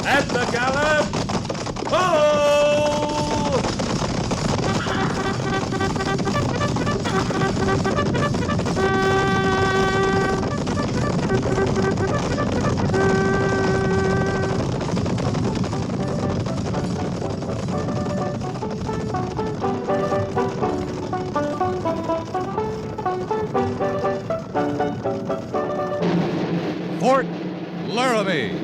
At the gallop! Ho! Fort Laramie.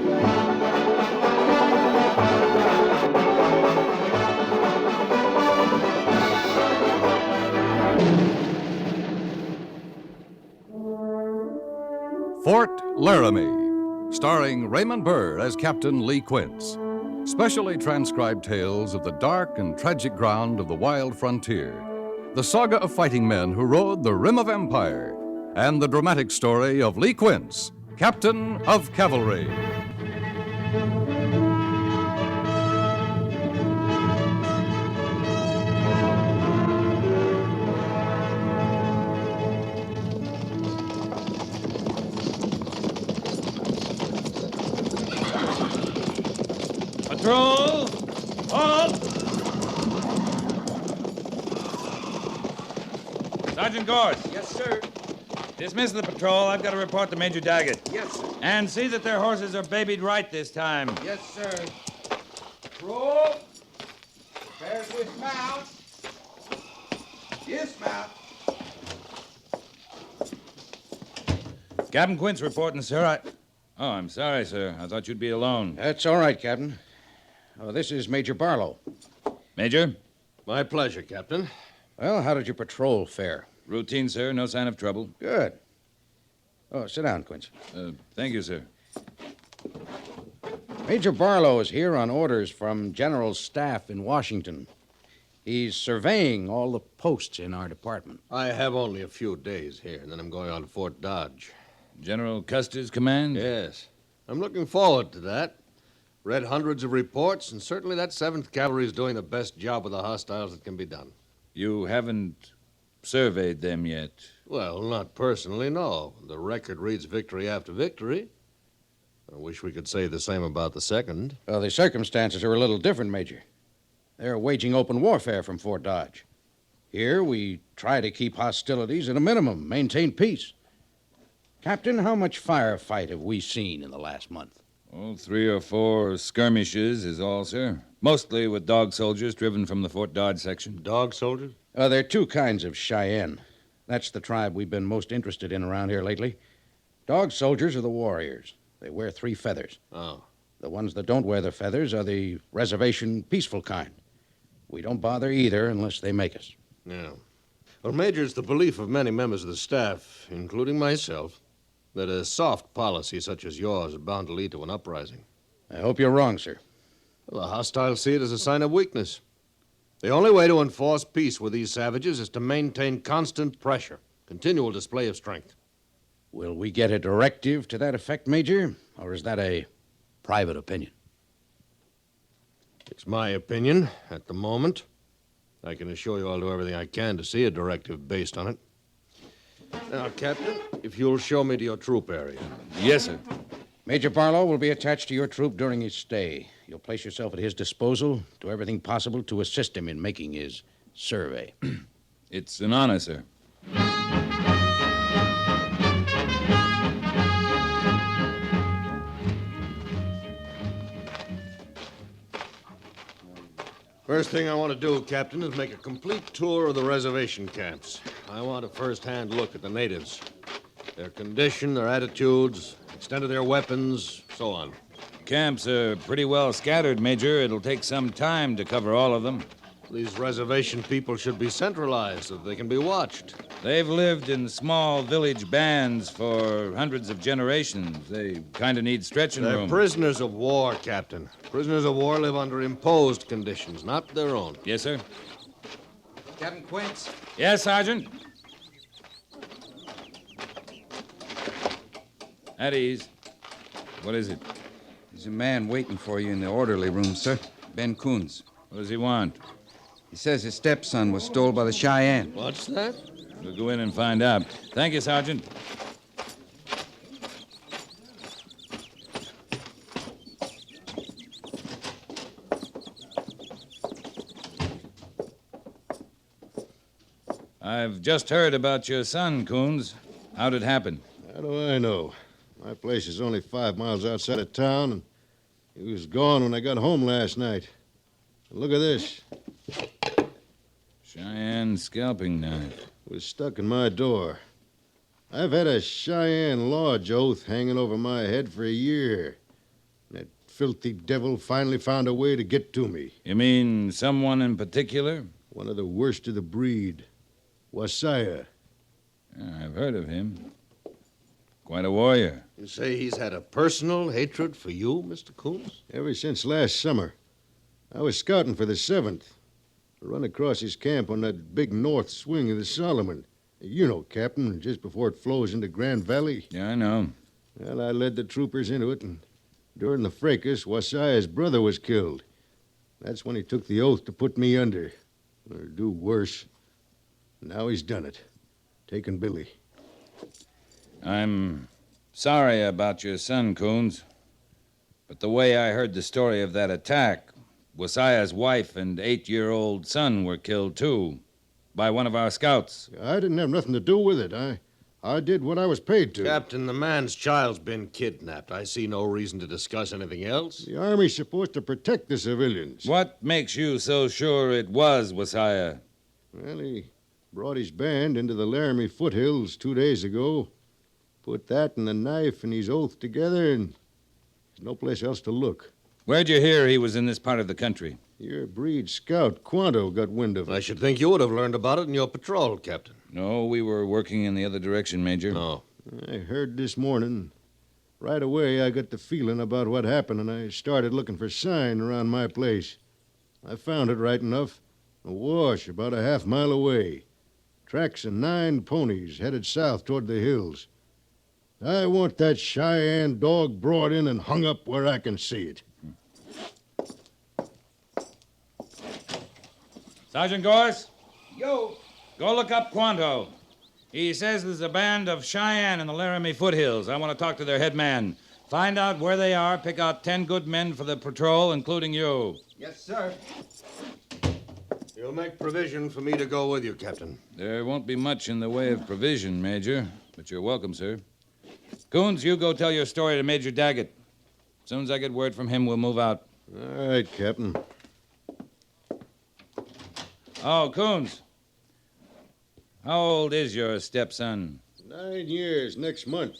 Fort Laramie, starring Raymond Burr as Captain Lee Quince. Specially transcribed tales of the dark and tragic ground of the wild frontier, the saga of fighting men who rode the rim of empire, and the dramatic story of Lee Quince, Captain of Cavalry. Patrol! Halt! Sergeant Gorse. Yes, sir. Dismiss the patrol. I've got to report to Major Daggett. Yes, sir. And see that their horses are babied right this time. Yes, sir. Roll. Prepare to dismount. Dismount. Captain Quince reporting, sir. Oh, I'm sorry, sir. I thought you'd be alone. That's all right, Captain. Oh, this is Major Barlow. Major? My pleasure, Captain. Well, how did your patrol fare? Routine, sir. No sign of trouble. Good. Oh, sit down, Quince. Thank you, sir. Major Barlow is here on orders from General Staff in Washington. He's surveying all the posts in our department. I have only a few days here, and then I'm going on to Fort Dodge. General Custer's command? Yes. I'm looking forward to that. Read hundreds of reports, and certainly that 7th Cavalry is doing the best job with the hostiles that can be done. You haven't surveyed them yet? Well, not personally, no. The record reads victory after victory. I wish we could say the same about the 2nd. Well, the circumstances are a little different, Major. They're waging open warfare from Fort Dodge. Here, we try to keep hostilities at a minimum, maintain peace. Captain, how much firefight have we seen in the last month? Oh, 3 or 4 skirmishes is all, sir. Mostly with dog soldiers driven from the Fort Dodge section. Dog soldiers? There are 2 kinds of Cheyenne. That's the tribe we've been most interested in around here lately. Dog soldiers are the warriors. They wear 3 feathers. Oh. The ones that don't wear the feathers are the reservation peaceful kind. We don't bother either unless they make us. Yeah. Well, Major, it's the belief of many members of the staff, including myself, that a soft policy such as yours is bound to lead to an uprising. I hope you're wrong, sir. Well, the hostiles see it as a sign of weakness. The only way to enforce peace with these savages is to maintain constant pressure, continual display of strength. Will we get a directive to that effect, Major? Or is that a private opinion? It's my opinion at the moment. I can assure you I'll do everything I can to see a directive based on it. Now, Captain, if you'll show me to your troop area. Yes, sir. Major Barlow will be attached to your troop during his stay. You'll place yourself at his disposal, do everything possible to assist him in making his survey. It's an honor, sir. First thing I want to do, Captain, is make a complete tour of the reservation camps. I want a first-hand look at the natives. Their condition, their attitudes, extent of their weapons, so on. Camps are pretty well scattered, Major. It'll take some time to cover all of them. These reservation people should be centralized so that they can be watched. They've lived in small village bands for hundreds of generations. They kind of need stretching They're room. prisoners of war, Captain. Prisoners of war live under imposed conditions, not their own. Yes, sir. Captain Quince. Yes, Sergeant. At ease. What is it? There's a man waiting for you in the orderly room, sir. Ben Coons. What does he want? He says his stepson was stole by the Cheyenne. What's that? We'll go in and find out. Thank you, Sergeant. I've just heard about your son, Coons. How'd it happen? How do I know? My place is only 5 miles outside of town, and he was gone when I got home last night. Look at this. Cheyenne scalping knife. It was stuck in my door. I've had a Cheyenne lodge oath hanging over my head for a year. That filthy devil finally found a way to get to me. You mean someone in particular? One of the worst of the breed. Wasaya. Yeah, I've heard of him. Quite a warrior. You say he's had a personal hatred for you, Mr. Coons? Ever since last summer. I was scouting for the 7th. I run across his camp on that big north swing of the Solomon. You know, Captain, just before it flows into Grand Valley. Yeah, I know. Well, I led the troopers into it, and during the fracas, Wasaya's brother was killed. That's when he took the oath to put me under, or do worse. Now he's done it. Taken Billy. I'm sorry about your son, Coons. But the way I heard the story of that attack, Wasaya's wife and 8-year-old son were killed, too, by one of our scouts. I didn't have nothing to do with it. I did what I was paid to. Captain, the man's child's been kidnapped. I see no reason to discuss anything else. The Army's supposed to protect the civilians. What makes you so sure it was Wasaya? Well, he brought his band into the Laramie foothills 2 days ago. Put that and the knife and his oath together, and there's no place else to look. Where'd you hear he was in this part of the country? Your breed scout, Quanto, got wind of it. I should think you would have learned about it in your patrol, Captain. No, we were working in the other direction, Major. No. I heard this morning. Right away, I got the feeling about what happened, and I started looking for sign around my place. I found it right enough. A wash about a half-mile away. Tracks of 9 ponies headed south toward the hills. I want that Cheyenne dog brought in and hung up where I can see it. Sergeant Gorse? Yo. Go look up Quanto. He says there's a band of Cheyenne in the Laramie foothills. I want to talk to their head man. Find out where they are, pick out 10 good men for the patrol, including you. Yes, sir. You'll make provision for me to go with you, Captain. There won't be much in the way of provision, Major, but you're welcome, sir. Coons, you go tell your story to Major Daggett. As soon as I get word from him, we'll move out. All right, Captain. Oh, Coons. How old is your stepson? 9 years next month,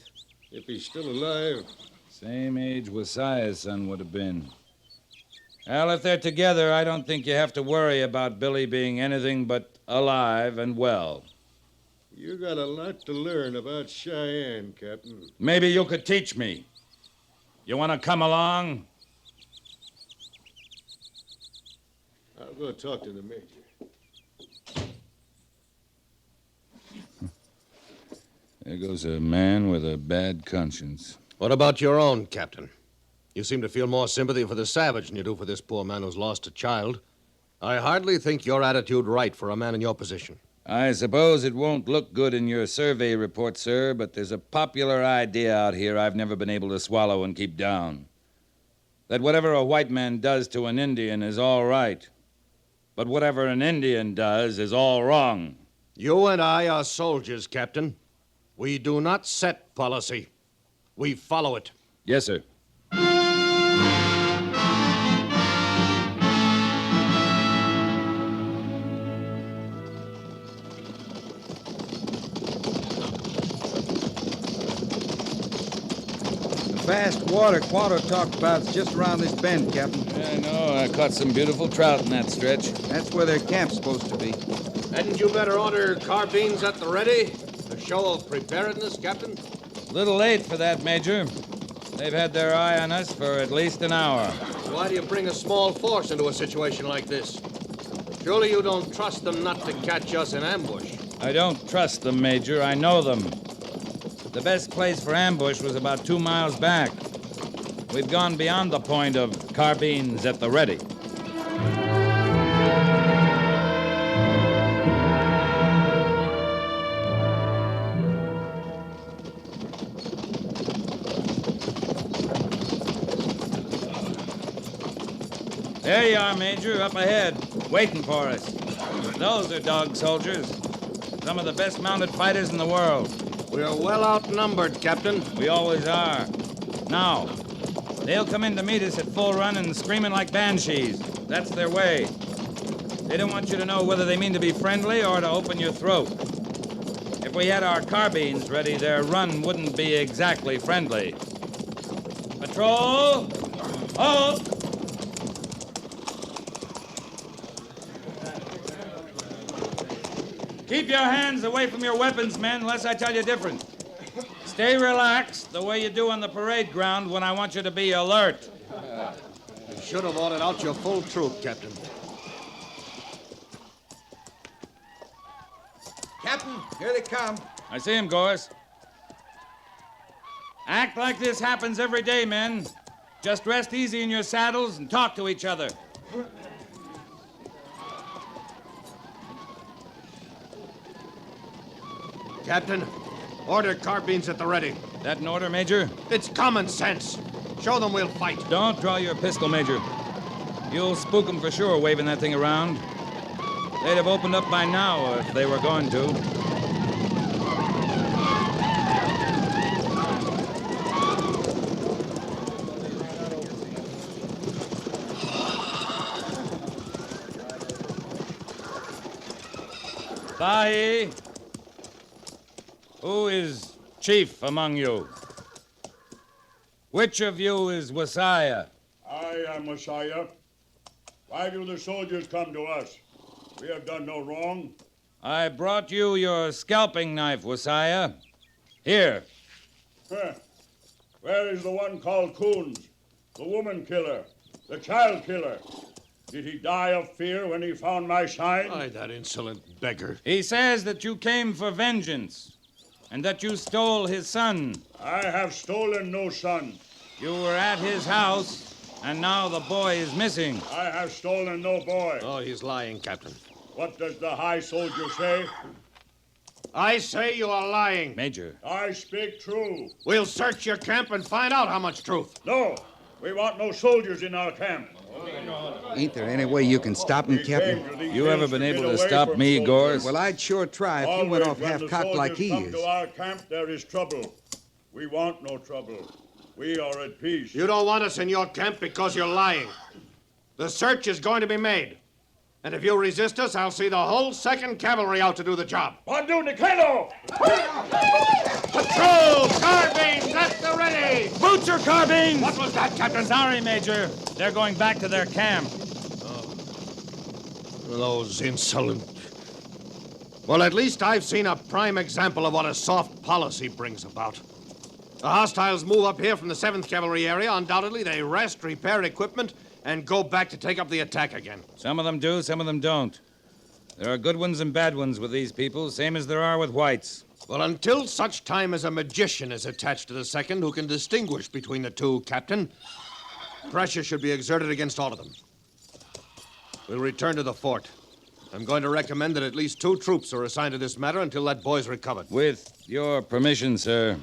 if he's still alive. Same age Wasaya's son would have been. Well, if they're together, I don't think you have to worry about Billy being anything but alive and well. You got a lot to learn about Cheyenne, Captain. Maybe you could teach me. You want to come along? I'll go talk to the major. There goes a man with a bad conscience. What about your own, Captain? You seem to feel more sympathy for the savage than you do for this poor man who's lost a child. I hardly think your attitude right for a man in your position. I suppose it won't look good in your survey report, sir, but there's a popular idea out here I've never been able to swallow and keep down. That whatever a white man does to an Indian is all right, but whatever an Indian does is all wrong. You and I are soldiers, Captain. We do not set policy. We follow it. Yes, sir. Fast water Quanto talked about's just around this bend, Captain. I know. I caught some beautiful trout in that stretch. That's where their camp's supposed to be. Hadn't you better order carbines at the ready? A show of preparedness, Captain? A little late for that, Major. They've had their eye on us for at least an hour. Why do you bring a small force into a situation like this? Surely you don't trust them not to catch us in ambush. I don't trust them, Major. I know them. The best place for ambush was about 2 miles back. We've gone beyond the point of carbines at the ready. There you are, Major, up ahead, waiting for us. Those are dog soldiers. Some of the best mounted fighters in the world. We're well outnumbered, Captain. We always are. Now, they'll come in to meet us at full run and screaming like banshees. That's their way. They don't want you to know whether they mean to be friendly or to open your throat. If we had our carbines ready, their run wouldn't be exactly friendly. Patrol! Halt! Keep your hands away from your weapons, men, unless I tell you different. Stay relaxed, the way you do on the parade ground when I want you to be alert. You should have ordered out your full troop, Captain. Captain, here they come. I see him, Gorse. Act like this happens every day, men. Just rest easy in your saddles and talk to each other. Captain, order carbines at the ready. That an order, Major? It's common sense. Show them we'll fight. Don't draw your pistol, Major. You'll spook them for sure, waving that thing around. They'd have opened up by now if they were going to. Bahi, who is chief among you? Which of you is Messiah? I am Messiah. Why do the soldiers come to us? We have done no wrong. I brought you your scalping knife, Messiah. Here. Huh. Where is the one called Quince, the woman killer, the child killer? Did he die of fear when he found my sign? Why, that insolent beggar. He says that you came for vengeance and that you stole his son. I have stolen no son. You were at his house, and now the boy is missing. I have stolen no boy. Oh, he's lying, Captain. What does the high soldier say? I say you are lying. Major. I speak true. We'll search your camp and find out how much truth. No, we want no soldiers in our camp. Ain't there any way you can stop him, We Captain? came to these You hills ever been get able to away stop from me, soldiers. Gorse? Well, I'd sure try if you went Always off when the half-cocked like he soldiers is. come to our camp, there is trouble. We want no trouble. We are at peace. You don't want us in your camp because you're lying. The search is going to be made. And if you resist us, I'll see the whole 2nd Cavalry out to do the job. Pandu Nikado! Patrol! Carbines at the ready! Boots your carbines! What was that, Captain? Sorry, Major. They're going back to their camp. Those insolent... Well, at least I've seen a prime example of what a soft policy brings about. The hostiles move up here from the 7th Cavalry area. Undoubtedly, they rest, repair equipment, and go back to take up the attack again. Some of them do, some of them don't. There are good ones and bad ones with these people, same as there are with whites. Well, until such time as a magician is attached to the 2nd who can distinguish between the two, Captain, pressure should be exerted against all of them. We'll return to the fort. I'm going to recommend that at least 2 troops are assigned to this matter until that boy's recovered. With your permission, sir,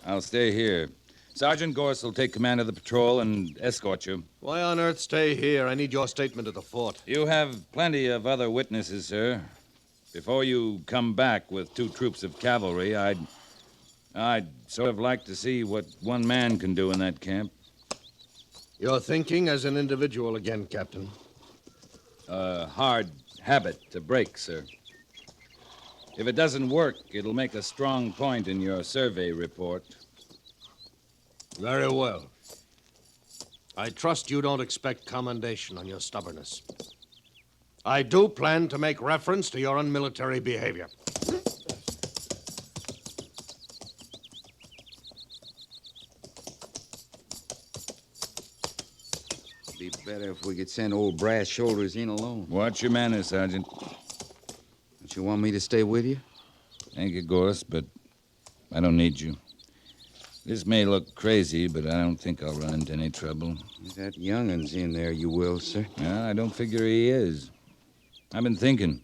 I'll stay here. Sergeant Gorse will take command of the patrol and escort you. Why on earth stay here? I need your statement at the fort. You have plenty of other witnesses, sir. Before you come back with 2 troops of cavalry, I'd sort of like to see what one man can do in that camp. You're thinking as an individual again, Captain. A hard habit to break, sir. If it doesn't work, it'll make a strong point in your survey report. Very well. I trust you don't expect commendation on your stubbornness. I do plan to make reference to your unmilitary behavior. Be better if we could send old Brass Shoulders in alone. Watch your manners, Sergeant. Don't you want me to stay with you? Thank you, Gorse, but I don't need you. This may look crazy, but I don't think I'll run into any trouble. If that youngun's in there, you will, sir. Yeah, I don't figure he is. I've been thinking.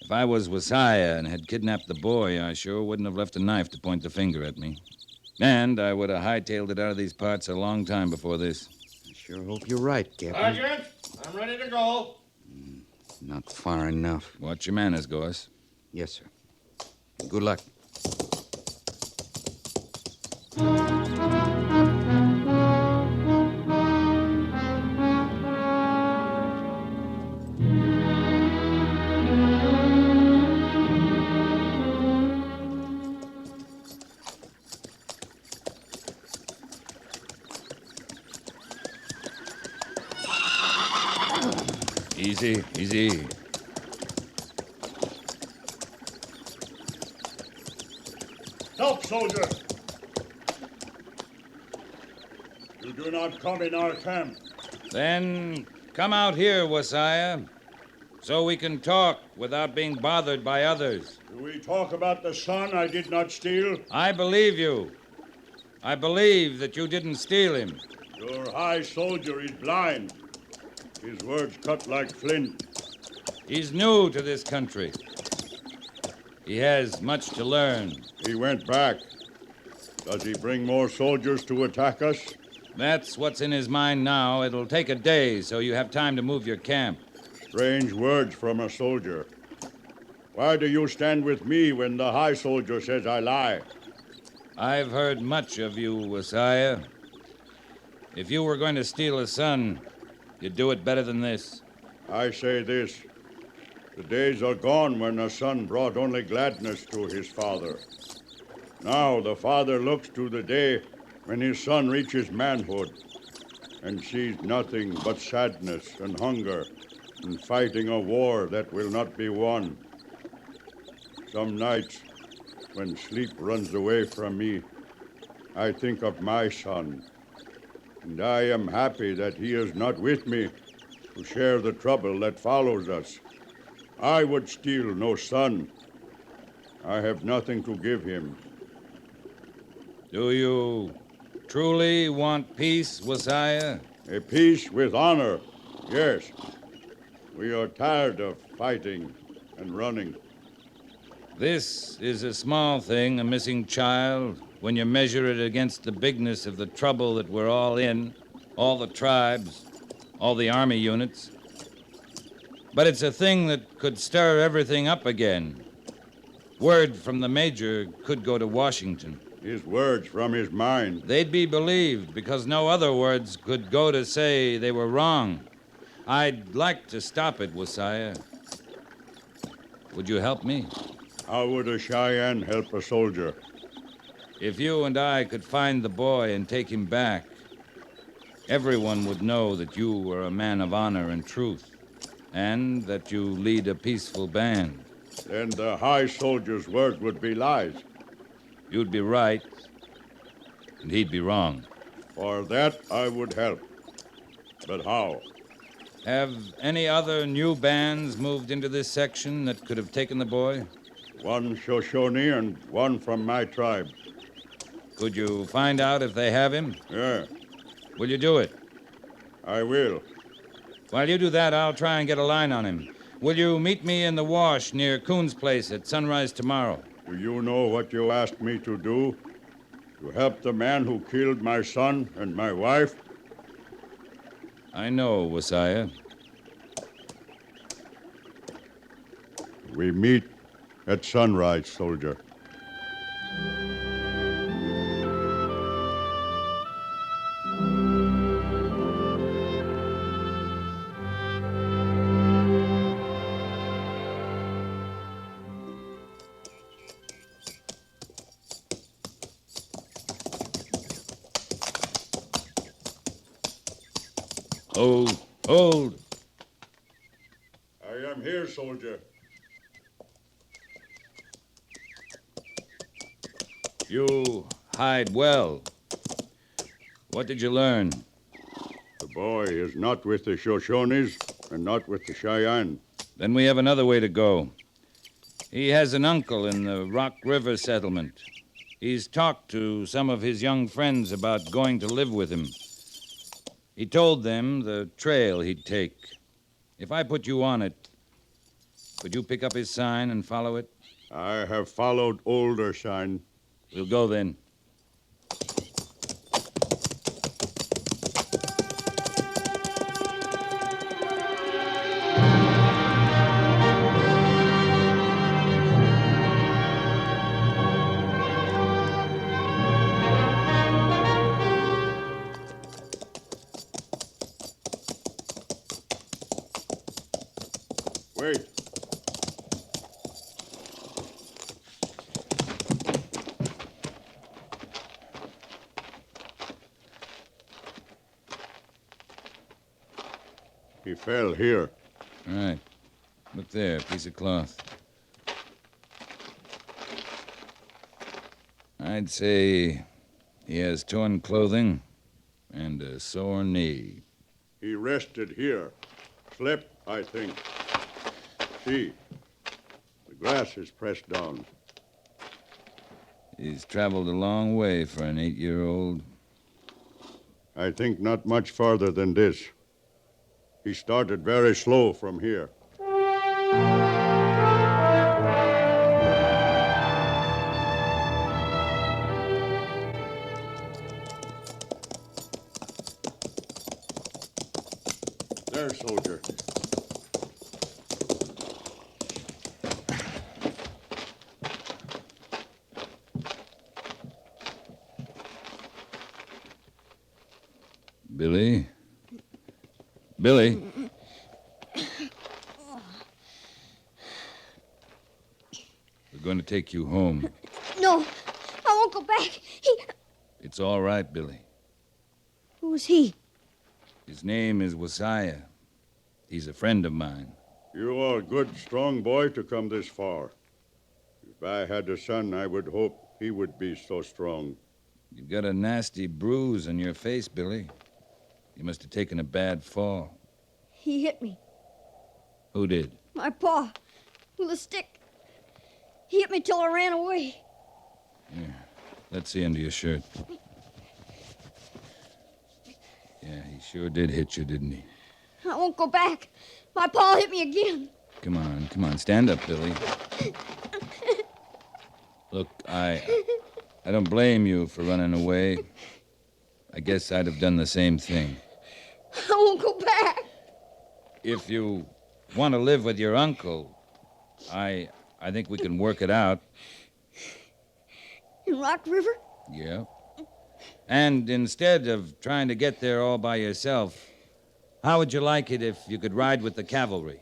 If I was Messiah and had kidnapped the boy, I sure wouldn't have left a knife to point the finger at me. And I would have hightailed it out of these parts a long time before this. I sure hope you're right, Captain. Sergeant, I'm ready to go. Not far enough. Watch your manners, Gorse. Yes, sir. Good luck. Easy, easy. Stop, soldier! You do not come in our camp. Then come out here, Wasiah, so we can talk without being bothered by others. Do we talk about the son I did not steal? I believe you. I believe that you didn't steal him. Your high soldier is blind. His words cut like flint. He's new to this country. He has much to learn. He went back. Does he bring more soldiers to attack us? That's what's in his mind now. It'll take a day, so you have time to move your camp. Strange words from a soldier. Why do you stand with me when the high soldier says I lie? I've heard much of you, Wasiah. If you were going to steal a son, you'd do it better than this. I say this. The days are gone when a son brought only gladness to his father. Now the father looks to the day when his son reaches manhood and sees nothing but sadness and hunger and fighting a war that will not be won. Some nights, when sleep runs away from me, I think of my son, and I am happy that he is not with me to share the trouble that follows us. I would steal no son. I have nothing to give him. Do you truly want peace, Wasiah? A peace with honor, yes. We are tired of fighting and running. This is a small thing, a missing child, when you measure it against the bigness of the trouble that we're all in, all the tribes, all the army units. But it's a thing that could stir everything up again. Word from the major could go to Washington. His words from his mind. They'd be believed because no other words could go to say they were wrong. I'd like to stop it, Wasiah. Would you help me? How would a Cheyenne help a soldier? If you and I could find the boy and take him back, everyone would know that you were a man of honor and truth, and that you lead a peaceful band. Then the high soldier's word would be lies. You'd be right, and he'd be wrong. For that I would help. But how? Have any other new bands moved into this section that could have taken the boy? One Shoshone and one from my tribe. Could you find out if they have him? Yeah, Will you do it? I will. While you do that, I'll try and get a line on him. Will you meet me in the wash near Coon's place at sunrise tomorrow? Do you know what you asked me to do? To help the man who killed my son and my wife? I know, Wasiah. We meet at sunrise, soldier. Hold. I am here, soldier. You hide well. What did you learn? The boy is not with the Shoshones and not with the Cheyenne. Then we have another way to go. He has an uncle in the Rock River settlement. He's talked to some of his young friends about going to live with him. He told them the trail he'd take. If I put you on it, could you pick up his sign and follow it? I have followed older sign. We'll go then. He fell here. Right. Look there, piece of cloth. I'd say he has torn clothing and a sore knee. He rested here. Slept, I think. See, the grass is pressed down. He's traveled a long way for an 8-year-old. I think not much farther than this. He started very slow from here. There, soldier. Billy? Billy? We're going to take you home. No, I won't go back. It's all right, Billy. Who's he? His name is Wasiah. He's a friend of mine. You are a good, strong boy to come this far. If I had a son, I would hope he would be so strong. You've got a nasty bruise on your face, Billy. You must have taken a bad fall. He hit me. Who did? My paw. With a stick. He hit me till I ran away. Here, let's see under your shirt. Yeah, he sure did hit you, didn't he? I won't go back. My paw hit me again. Come on. Stand up, Billy. Look, I don't blame you for running away. I guess I'd have done the same thing. I won't go back. If you want to live with your uncle, I think we can work it out. In Rock River? Yeah. And instead of trying to get there all by yourself, how would you like it if you could ride with the cavalry?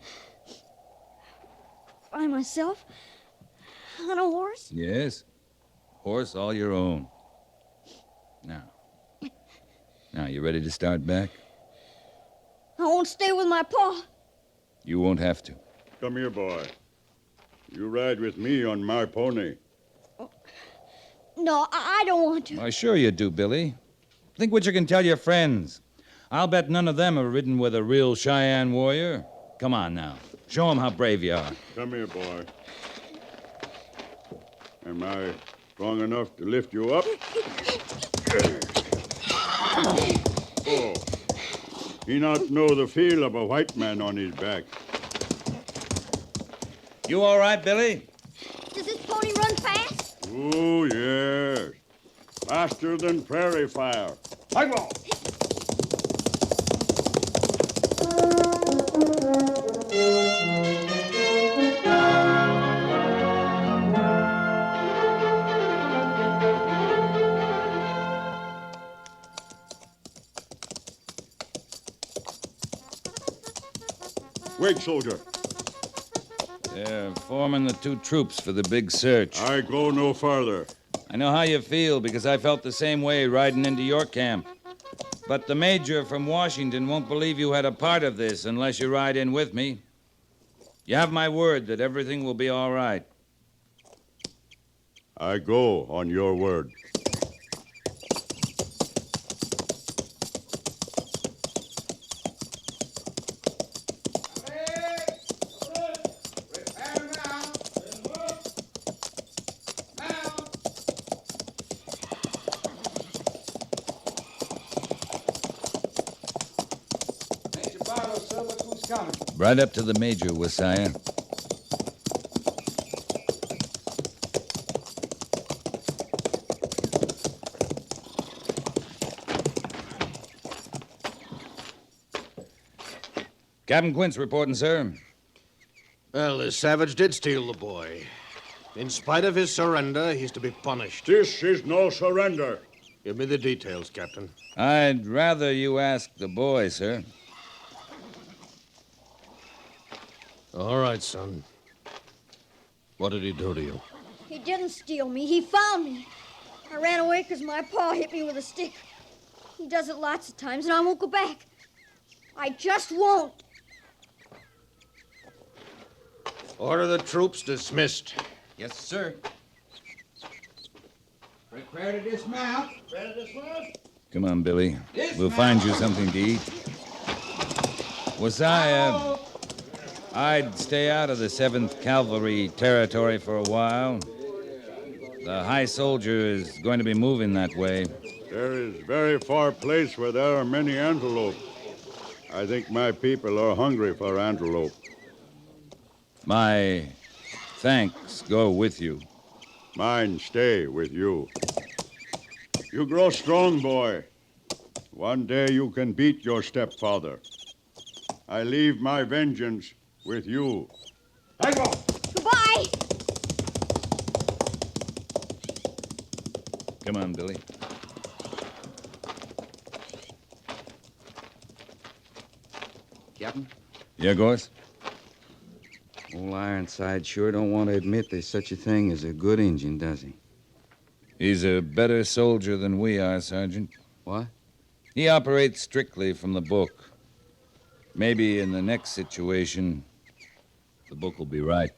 By myself? On a horse? Yes. Horse all your own. Now, you ready to start back? I won't stay with my paw. You won't have to. Come here, boy. You ride with me on my pony. No, I don't want to. Why, sure you do, Billy. Think what you can tell your friends. I'll bet none of them have ridden with a real Cheyenne warrior. Come on now. Show them how brave you are. Come here, boy. Am I strong enough to lift you up? Oh. He not know the feel of a white man on his back. You all right, Billy? Does this pony run fast? Oh, yes. Faster than prairie fire. I go. Wait, soldier. They're forming the two troops for the big search. I go no farther. I know how you feel because I felt the same way riding into your camp. But the major from Washington won't believe you had a part of this unless you ride in with me. You have my word that everything will be all right. I go on your word. Right up to the major, Wasiah. Captain Quince reporting, sir. Well, this savage did steal the boy. In spite of his surrender, he's to be punished. This is no surrender. Give me the details, Captain. I'd rather you ask the boy, sir. All right, son. What did he do to you? He didn't steal me. He found me. I ran away because my paw hit me with a stick. He does it lots of times, and I won't go back. I just won't. Order the troops dismissed. Yes, sir. Prepare to dismount. Come on, Billy. We'll find you something to eat. I'd stay out of the 7th Cavalry territory for a while. The high soldier is going to be moving that way. There is very far place where there are many antelope. I think my people are hungry for antelope. My thanks go with you. Mine stay with you. You grow strong, boy. One day you can beat your stepfather. I leave my vengeance with you. Goodbye. Come on, Billy. Captain? Yeah, Gorse? Old Ironside sure don't want to admit there's such a thing as a good Injun, does he? He's a better soldier than we are, Sergeant. What? He operates strictly from the book. Maybe in the next situation, the book will be right.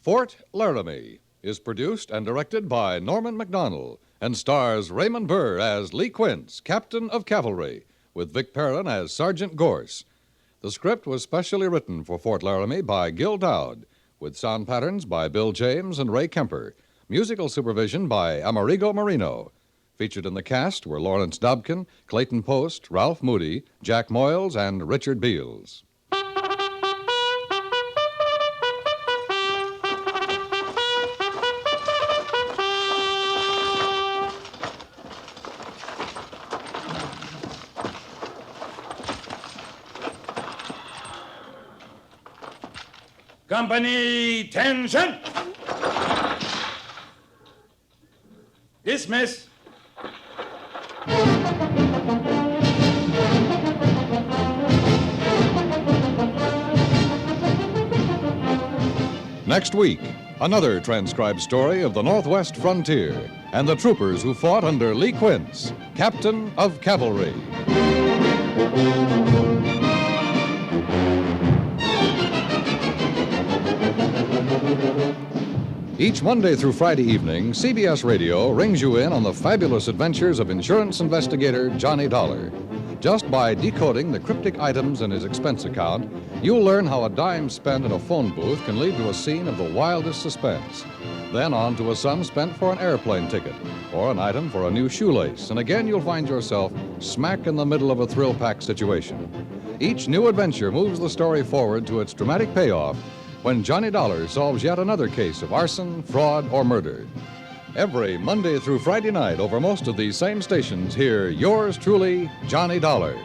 Fort Laramie is produced and directed by Norman MacDonald and stars Raymond Burr as Lee Quince, Captain of Cavalry, with Vic Perrin as Sergeant Gorse. The script was specially written for Fort Laramie by Gil Dowd, with sound patterns by Bill James and Ray Kemper, musical supervision by Amerigo Marino. Featured in the cast were Lawrence Dobkin, Clayton Post, Ralph Moody, Jack Moyles, and Richard Beals. Company, tension! Dismiss. Next week, another transcribed story of the Northwest frontier and the troopers who fought under Lee Quince, Captain of Cavalry. Each Monday through Friday evening, CBS Radio rings you in on the fabulous adventures of insurance investigator Johnny Dollar. Just by decoding the cryptic items in his expense account, you'll learn how a dime spent in a phone booth can lead to a scene of the wildest suspense. Then on to a sum spent for an airplane ticket or an item for a new shoelace. And again, you'll find yourself smack in the middle of a thrill-packed situation. Each new adventure moves the story forward to its dramatic payoff when Johnny Dollar solves yet another case of arson, fraud, or murder. Every Monday through Friday night over most of these same stations, hear yours truly, Johnny Dollar.